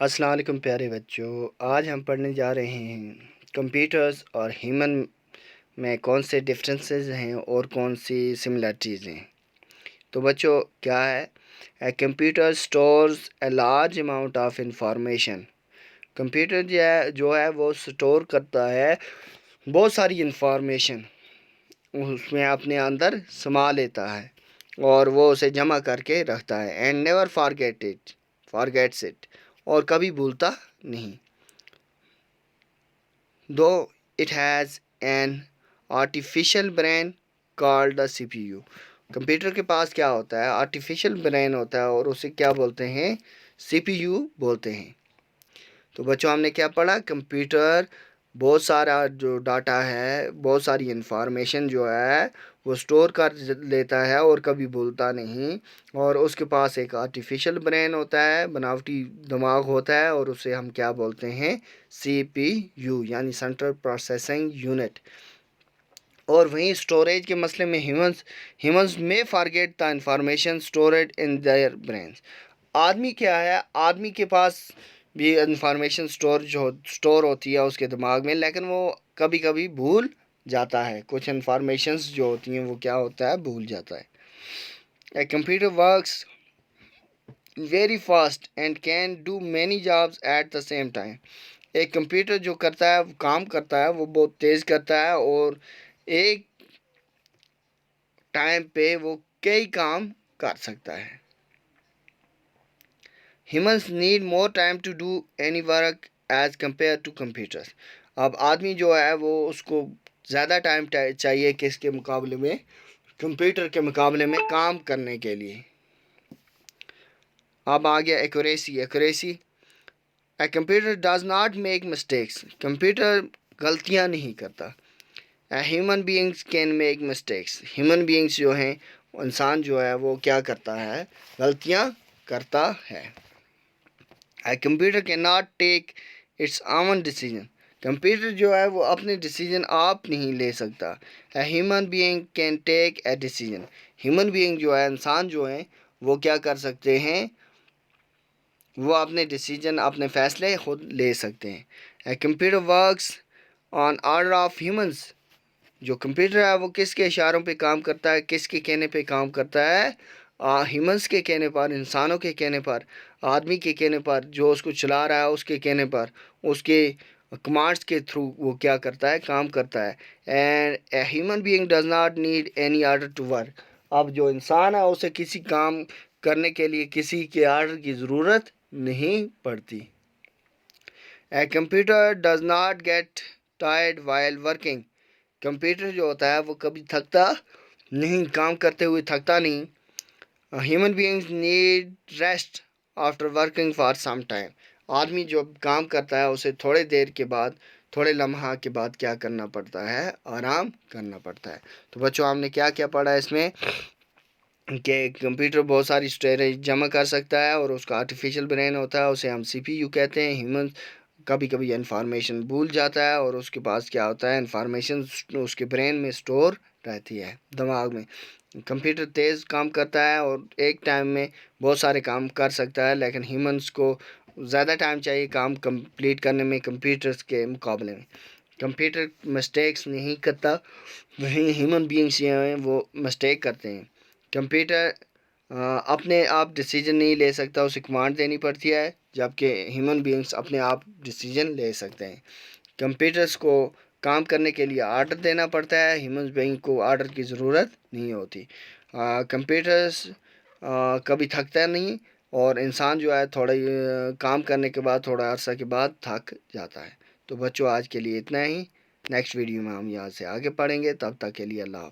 अस्सलाम वालेकुम प्यारे बच्चों, आज हम पढ़ने जा रहे हैं कंप्यूटर्स और ह्यूमन में कौन से डिफरेंसेस हैं और कौन सी सिमिलरिटीज़ हैं। तो बच्चों क्या है, a computer stores a large amount of information. Computer जो है वो स्टोर करता है बहुत सारी इंफॉर्मेशन, उसमें अपने अंदर समा लेता है और वो उसे जमा करके रखता है। एंड नेवर फॉरगेट्स इट, और कभी भूलता नहीं। दो it has an artificial brain called the CPU। Computer के पास क्या होता है, आर्टिफिशियल ब्रेन होता है और उसे क्या बोलते हैं, CPU बोलते हैं। तो बच्चों हमने क्या पढ़ा, कंप्यूटर बहुत सारा जो डाटा है, बहुत सारी इंफॉर्मेशन जो है वो स्टोर कर लेता है और कभी भूलता नहीं। और उसके पास एक आर्टिफिशियल ब्रेन होता है, बनावटी दिमाग होता है, और उसे हम क्या बोलते हैं, CPU यानी सेंट्रल प्रोसेसिंग यूनिट। और वहीं स्टोरेज के मसले में ह्यूमंस में forget the information storeyed in their brains. आदमी क्या है, आदमी के पास भी इंफॉर्मेशन स्टोर होती है उसके दिमाग में, लेकिन वो कभी कभी भूल जाता है। कुछ इंफॉर्मेशंस जो होती हैं वो क्या होता है, भूल जाता है। A computer works very fast and can do many jobs at the same time. एक कंप्यूटर जो करता है, काम करता है, वो बहुत तेज़ करता है और एक टाइम पे वो कई काम कर सकता है। Humans need more time to do any work as compared to computers। अब आदमी जो है वो उसको ज़्यादा टाइम चाहिए किसके मुकाबले में, कंप्यूटर के मुकाबले में काम करने के लिए। अब आ गया accuracy. A computer does not make mistakes. Computer गलतियाँ नहीं करता। Human beings can make mistakes. Human beings जो हैं, इंसान जो है वो क्या करता है, गलतियाँ करता है। A computer cannot take its own decision। Computer जो है वो अपने डिसीजन आप नहीं ले सकता। A human being can take a decision। Human being जो है, इंसान जो है, वो क्या कर सकते हैं, वो अपने डिसीजन, अपने फैसले खुद ले सकते हैं। A computer works on order of humans। जो कंप्यूटर है वो किसके इशारों पे काम करता है, किसके कहने पे काम करता है, ह्यूमंस के कहने पर, इंसानों के कहने पर, आदमी के कहने पर, जो उसको चला रहा है उसके कहने पर, उसके कमांड्स के थ्रू वो क्या करता है, काम करता है। And a human being does not need any order to work. अब जो इंसान है उसे किसी काम करने के लिए किसी के आर्डर की ज़रूरत नहीं पड़ती। A computer does not get tired while working. Computer जो होता है वो कभी थकता नहीं, काम करते हुए थकता नहीं। Human beings need rest after working for some time. आदमी जो काम करता है उसे थोड़े देर के बाद, थोड़े लम्हा के बाद क्या करना पड़ता है, आराम करना पड़ता है। तो बच्चों हमने क्या क्या पढ़ा इसमें, कि कंप्यूटर बहुत सारी स्टोरेज जमा कर सकता है और उसका आर्टिफिशियल ब्रेन होता है, उसे हम CPU कहते हैं। ह्यूमन कभी कभी इंफॉर्मेशन भूल जाता है और उसके पास क्या होता है, इंफॉर्मेशन उसके ब्रेन में स्टोर रहती है, दिमाग में। कंप्यूटर तेज़ काम करता है और एक टाइम में बहुत सारे काम कर सकता है, लेकिन ह्यूमंस को ज़्यादा टाइम चाहिए काम कंप्लीट करने में कंप्यूटर्स के मुकाबले में। कंप्यूटर मिस्टेक्स नहीं करता, वहीं ह्यूमन बीइंग्स हैं वो मिस्टेक करते हैं। कंप्यूटर अपने आप डिसीजन नहीं ले सकता, उसे कमांड देनी पड़ती है, जबकि ह्यूमन बीइंग्स अपने आप डिसीजन ले सकते हैं। कंप्यूटर्स को काम करने के लिए आर्डर देना पड़ता है, ह्यूमन बीइंग को आर्डर की ज़रूरत नहीं होती। कंप्यूटर्स कभी थकता नहीं और इंसान जो है थोड़ा काम करने के बाद, थोड़ा अरसा के बाद थक जाता है। तो बच्चों आज के लिए इतना ही। नेक्स्ट वीडियो में हम यहाँ से आगे पढ़ेंगे, तब तक के लिए अल्लाह।